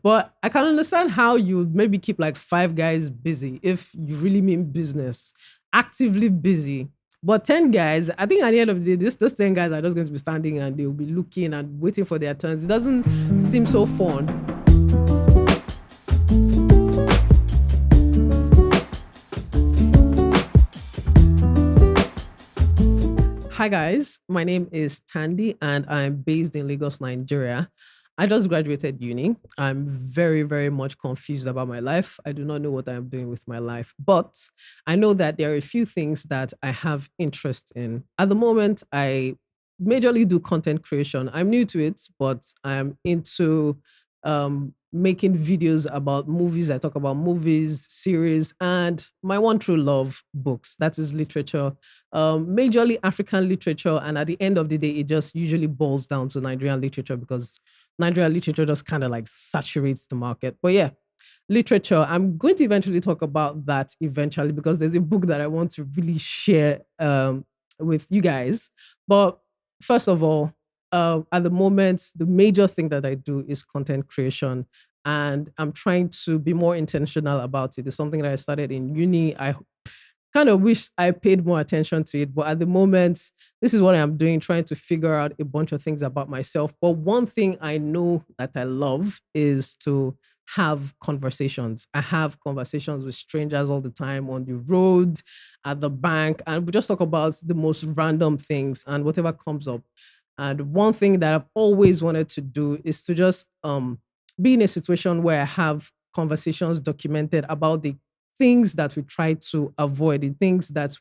But I can understand how you maybe keep like five guys busy if you really mean business, actively busy. But 10 guys, I think at the end of the day, those 10 guys are just going to be standing and they'll be looking and waiting for their turns. It doesn't seem so fun. Hi guys, my name is Thandie and I'm based in Lagos, Nigeria. I just graduated uni. I'm very, very much confused about my life. I do not know what I'm doing with my life, but I know that there are a few things that I have interest in. At the moment, I majorly do content creation. I'm new to it, but I'm into making videos about movies. I talk about movies, series, and my one true love, books. That is literature, majorly African literature. And at the end of the day, it just usually boils down to Nigerian literature because Nigerian literature just kind of like saturates the market. But yeah, literature, I'm going to eventually talk about that eventually because there's a book that I want to really share with you guys. But first of all, at the moment, the major thing that I do is content creation. And I'm trying to be more intentional about it. It's something that I started in uni. I kind of wish I paid more attention to it. But at the moment, this is what I'm doing, trying to figure out a bunch of things about myself. But one thing I know that I love is to have conversations. I have conversations with strangers all the time on the road, at the bank, and we just talk about the most random things and whatever comes up. And one thing that I've always wanted to do is to just be in a situation where I have conversations documented about the things that we try to avoid, the things that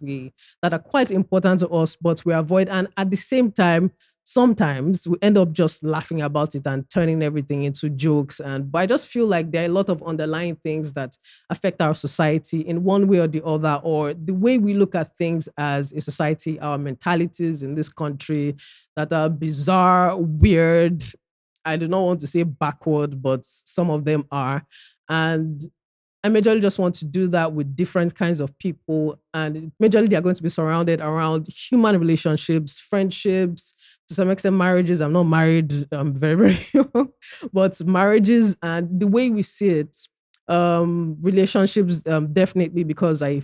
are quite important to us, but we avoid. And at the same time, sometimes we end up just laughing about it and turning everything into jokes. And but I just feel like there are a lot of underlying things that affect our society in one way or the other, or the way we look at things as a society, our mentalities in this country that are bizarre, weird. I do not want to say backward, but some of them are. And I majorly just want to do that with different kinds of people. And majorly, they are going to be surrounded around human relationships, friendships, to some extent, marriages. I'm not married, I'm very, very young, but marriages and the way we see it, relationships, definitely, because I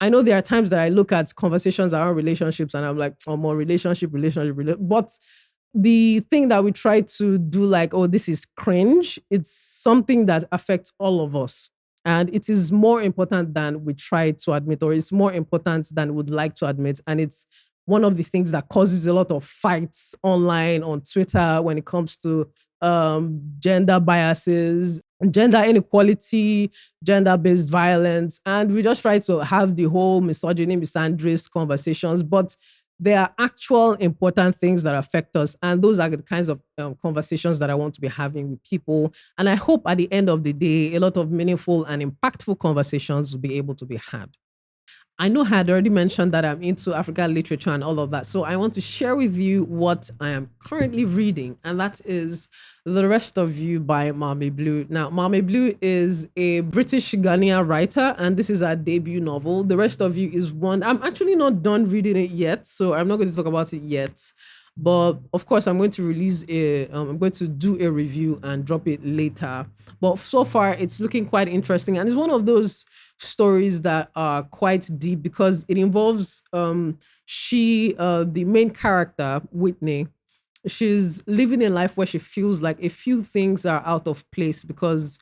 know there are times that I look at conversations around relationships and I'm like, oh, more but the thing that we try to do like, oh, this is cringe, it's something that affects all of us. And it is more important than we try to admit, or it's more important than we'd like to admit. And it's one of the things that causes a lot of fights online, on Twitter, when it comes to gender biases, gender inequality, gender based violence. And we just try to have the whole misogyny, misandrist conversations. But there are actual important things that affect us. And those are the kinds of conversations that I want to be having with people. And I hope at the end of the day, a lot of meaningful and impactful conversations will be able to be had. I know I had already mentioned that I'm into African literature and all of that. So I want to share with you what I am currently reading, and that is The Rest of You by Mame Blue. Now, Mame Blue is a British Ghanaian writer, and this is her debut novel. The Rest of You is one. I'm actually not done reading it yet, so I'm not going to talk about it yet. But of course, I'm going to do a review and drop it later. But so far, it's looking quite interesting, and it's one of those stories that are quite deep because it involves the main character, Whitney. She's living a life where she feels like a few things are out of place because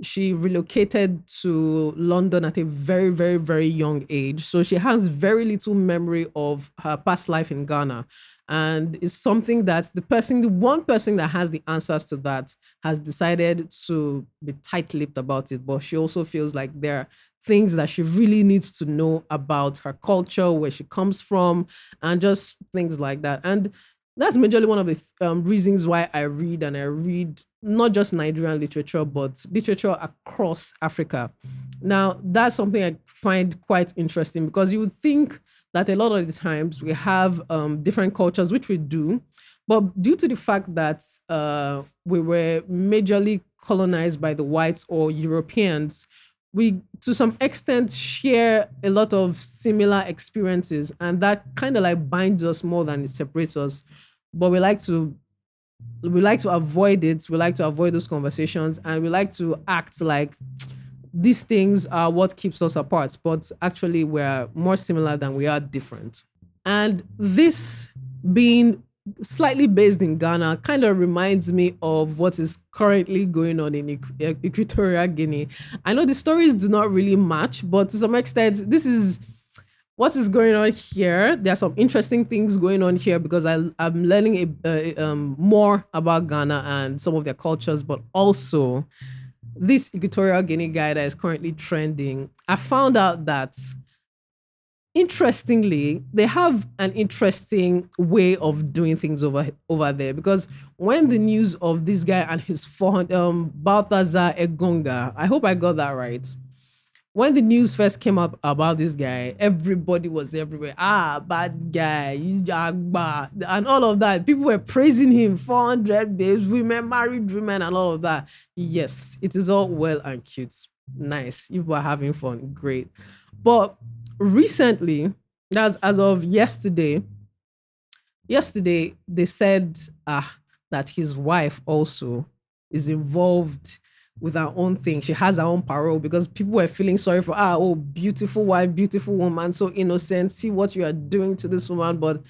she relocated to London at a very, very, very young age. So she has very little memory of her past life in Ghana. And it's something that the one person that has the answers to that has decided to be tight lipped about it. But she also feels like there are things that she really needs to know about her culture, where she comes from, and just things like that. And that's majorly one of the reasons why I read, and I read not just Nigerian literature, but literature across Africa. Now, that's something I find quite interesting because you would think that a lot of the times we have different cultures, which we do, but due to the fact that we were majorly colonized by the whites or Europeans, we to some extent share a lot of similar experiences, and that kind of like binds us more than it separates us. But we like to We like to avoid it. We like to avoid those conversations, and we like to act like these things are what keeps us apart. But actually, we're more similar than we are different. And this being slightly based in Ghana kind of reminds me of what is currently going on in Equatorial Guinea. I know the stories do not really match, but to some extent, this is what is going on here. There are some interesting things going on here because I'm learning more about Ghana and some of their cultures, but also this Equatorial Guinea guy that is currently trending. I found out that interestingly, they have an interesting way of doing things over there because when the news of this guy and his 400 Balthazar Egonga, I hope I got that right, when the news first came up about this guy, everybody was everywhere. Ah, bad guy, Jagba, and all of that. People were praising him, 400 babes, women, married women, and all of that. Yes, it is all well and cute. Nice. You were having fun. Great. But recently, that's as of yesterday, they said that his wife also is involved with her own thing. She has her own parole because people were feeling sorry for her. Oh, beautiful wife, beautiful woman, so innocent. See what you are doing to this woman. But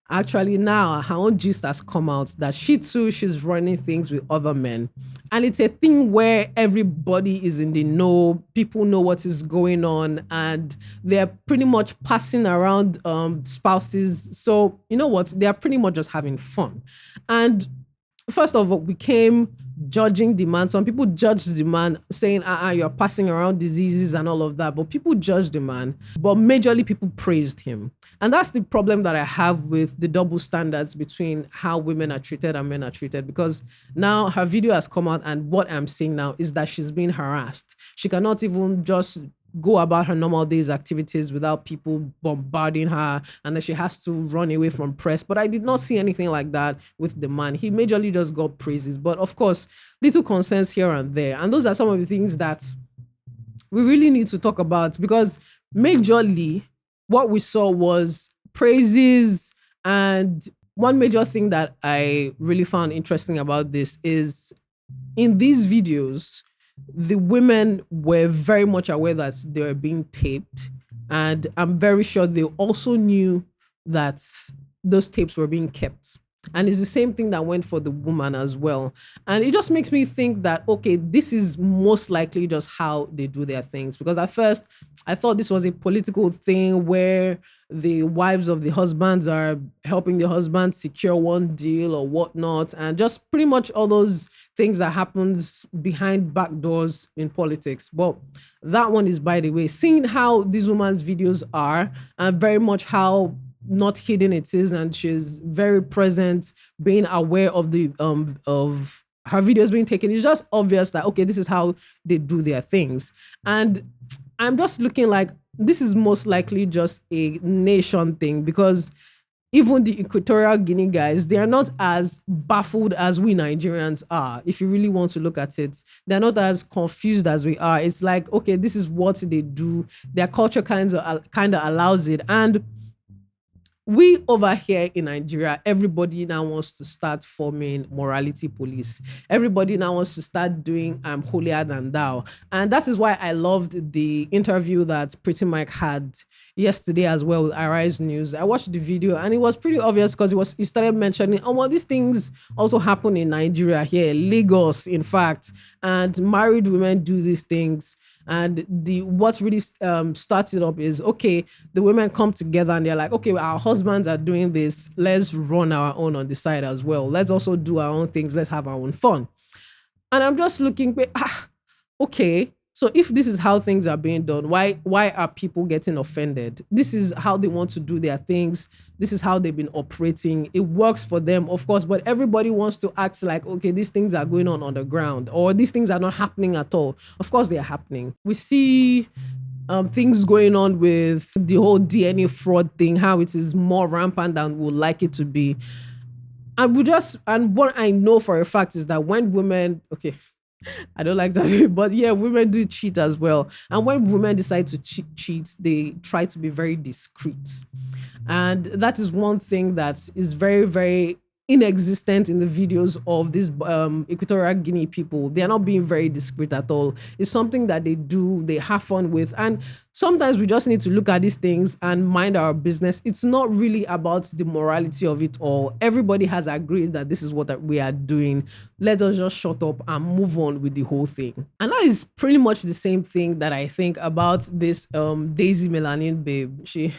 actually, now her own gist has come out that she too, she's running things with other men. And it's a thing where everybody is in the know, people know what is going on, and they're pretty much passing around spouses. So, you know what? They're pretty much just having fun. And first of all, we came judging the man. Some people judge the man, saying, you're passing around diseases and all of that. But people judged the man, but majorly people praised him. And that's the problem that I have with the double standards between how women are treated and men are treated. Because now her video has come out, and what I'm seeing now is that she's being harassed. She cannot even just go about her normal days activities without people bombarding her, and then she has to run away from press. But I did not see anything like that with the man. He majorly just got praises, but of course little concerns here and there, and those are some of the things that we really need to talk about, because majorly what we saw was praises. And one major thing that I really found interesting about this is in these videos, the women were very much aware that they were being taped. And I'm very sure they also knew that those tapes were being kept. And it's the same thing that went for the woman as well. And it just makes me think that, okay, this is most likely just how they do their things. Because at first, I thought this was a political thing where the wives of the husbands are helping the husband secure one deal or whatnot. And just pretty much all those things that happens behind back doors in politics. But that one is by the way. Seeing how these women's videos are, and very much how not hidden it is, and she's very present, being aware of the of her videos being taken, it's just obvious that okay, this is how they do their things. And I'm just looking like this is most likely just a nation thing, because even the Equatorial Guinea guys, they are not as baffled as we Nigerians are. If you really want to look at it, they're not as confused as we are. It's like, okay, this is what they do. Their culture kind of allows it. And we over here in Nigeria, everybody now wants to start forming morality police. Everybody now wants to start doing holier than thou. And that is why I loved the interview that Pretty Mike had yesterday as well with Arise News. I watched the video and it was pretty obvious because he started mentioning, oh, well, these things also happen in Nigeria here, Lagos, in fact, and married women do these things. And what's really started up is, okay, the women come together and they're like, okay, well, our husbands are doing this. Let's run our own on the side as well. Let's also do our own things. Let's have our own fun. And I'm just looking, okay, so if this is how things are being done, why are people getting offended? This is how they want to do their things. This is how they've been operating. It works for them, of course, but everybody wants to act like, okay, these things are going on the ground, or these things are not happening at all. Of course, they are happening. We see things going on with the whole DNA fraud thing, how it is more rampant than we would like it to be. And what I know for a fact is that when women, okay, I don't like that, but yeah, women do cheat as well. And when women decide to cheat, they try to be very discreet. And that is one thing that is very, very inexistent in the videos of these Equatorial Guinea people. They're not being very discreet at all. It's something that they do, they have fun with. And sometimes we just need to look at these things and mind our business. It's not really about the morality of it all. Everybody has agreed that this is what we are doing. Let us just shut up and move on with the whole thing. And that is pretty much the same thing that I think about this Daisy Melanin babe. She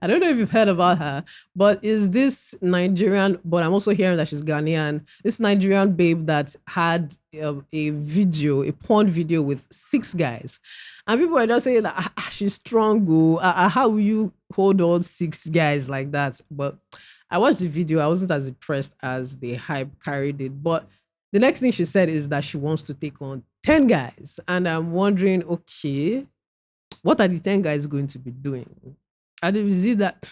I don't know if you've heard about her, but is this Nigerian, but I'm also hearing that she's Ghanaian, this Nigerian babe that had a video, a porn video with 6 guys. And people are just saying that she's strong, how will you hold on 6 guys like that? But I watched the video, I wasn't as impressed as the hype carried it. But the next thing she said is that she wants to take on 10 guys. And I'm wondering, okay, what are the 10 guys going to be doing? And if you see that,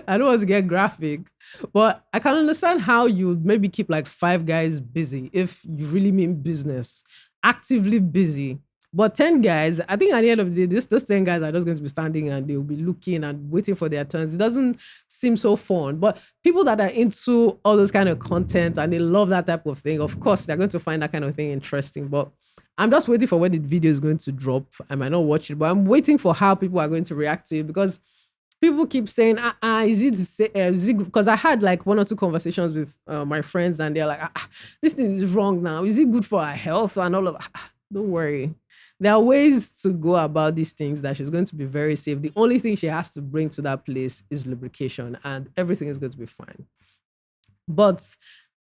I don't want to get graphic, but I can understand how you maybe keep like 5 guys busy if you really mean business, actively busy. But 10 guys, I think at the end of the day, those 10 guys are just going to be standing and they'll be looking and waiting for their turns. It doesn't seem so fun. But people that are into all this kind of content and they love that type of thing, of course, they're going to find that kind of thing interesting. But I'm just waiting for when the video is going to drop. I might not watch it, but I'm waiting for how people are going to react to it because people keep saying, is it because I had like 1 or 2 conversations with my friends and they're like, this thing is wrong now. Is it good for our health and all of that? Don't worry. There are ways to go about these things that she's going to be very safe. The only thing she has to bring to that place is lubrication and everything is going to be fine. But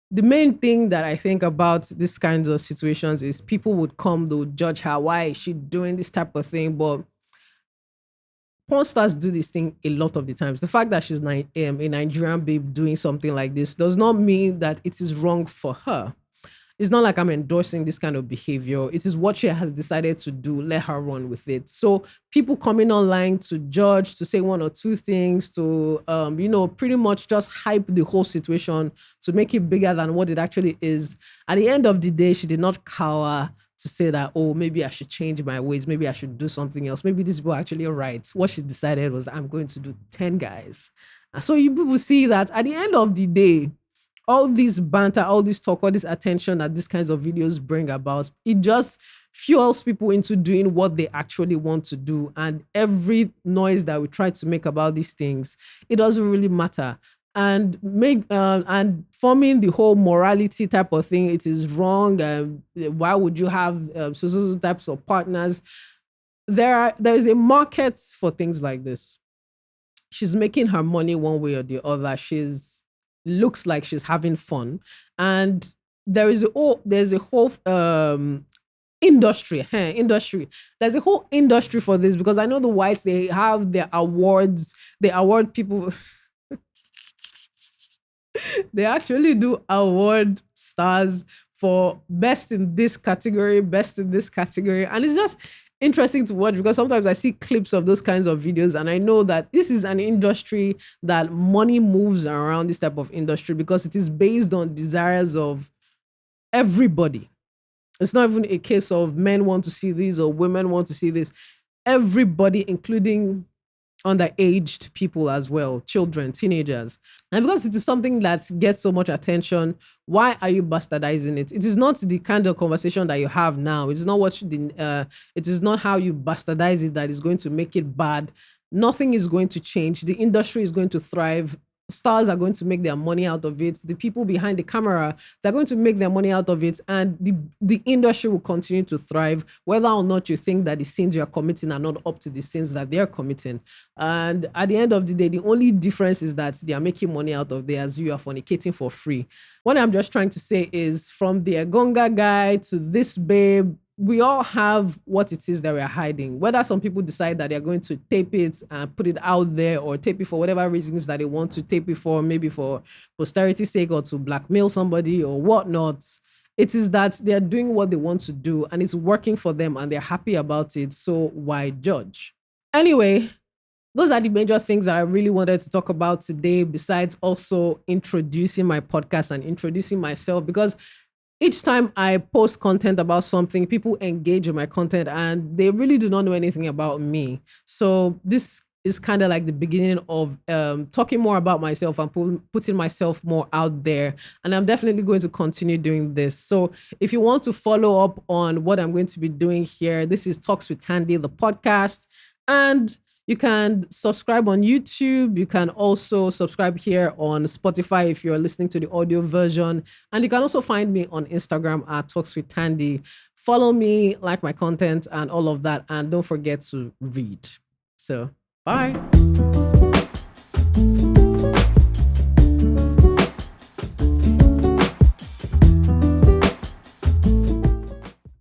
the main thing that I think about these kinds of situations is people would come, they would judge her. Why is she doing this type of thing? But porn stars do this thing a lot of the times. The fact that she's a Nigerian babe doing something like this does not mean that it is wrong for her. It's not like I'm endorsing this kind of behavior. It is what she has decided to do. Let her run with it. So people coming online to judge, to say 1 or 2 things, to pretty much just hype the whole situation to make it bigger than what it actually is. At the end of the day, she did not cower to say that, oh, maybe I should change my ways. Maybe I should do something else. Maybe these people are actually right. What she decided was that I'm going to do 10 guys. And so you people see that at the end of the day, all this banter, all this talk, all this attention that these kinds of videos bring about, it just fuels people into doing what they actually want to do. And every noise that we try to make about these things, it doesn't really matter. And forming the whole morality type of thing, it is wrong. Why would you have so types of partners? There is a market for things like this. She's making her money one way or the other. She's looks like she's having fun, and there's a whole industry. There's a whole industry for this because I know the whites, they have their awards. They award people. They actually do award stars for best in this category, best in this category. And it's just interesting to watch because sometimes I see clips of those kinds of videos and I know that this is an industry that money moves around, this type of industry, because it is based on desires of everybody. It's not even a case of men want to see this or women want to see this. Everybody, including underaged people as well, children, teenagers. And because it is something that gets so much attention, why are you bastardizing it? It is not the kind of conversation that you have now. It is not it is not how you bastardize it that is going to make it bad. Nothing is going to change. The industry is going to thrive. Stars are going to make their money out of it. The people behind the camera, they're going to make their money out of it. And the industry will continue to thrive, whether or not you think that the sins you're committing are not up to the sins that they're committing. And at the end of the day, the only difference is that they are making money out of theirs. You are fornicating for free. What I'm just trying to say is, from the Egonga guy to this babe, we all have what it is that we're hiding. Whether some people decide that they're going to tape it and put it out there, or tape it for whatever reasons that they want to tape it for, maybe for posterity's sake or to blackmail somebody or whatnot. It is that they're doing what they want to do and it's working for them and they're happy about it. So why judge? Anyway, those are the major things that I really wanted to talk about today, besides also introducing my podcast and introducing myself, because each time I post content about something, people engage with my content and they really do not know anything about me. So this is kind of like the beginning of talking more about myself and putting myself more out there. And I'm definitely going to continue doing this. So if you want to follow up on what I'm going to be doing here, this is Talks with Thandie, the podcast. And you can subscribe on YouTube. You can also subscribe here on Spotify if you're listening to the audio version. And you can also find me on Instagram at Talks with Thandie. Follow me, like my content, and all of that. And don't forget to read. So, bye.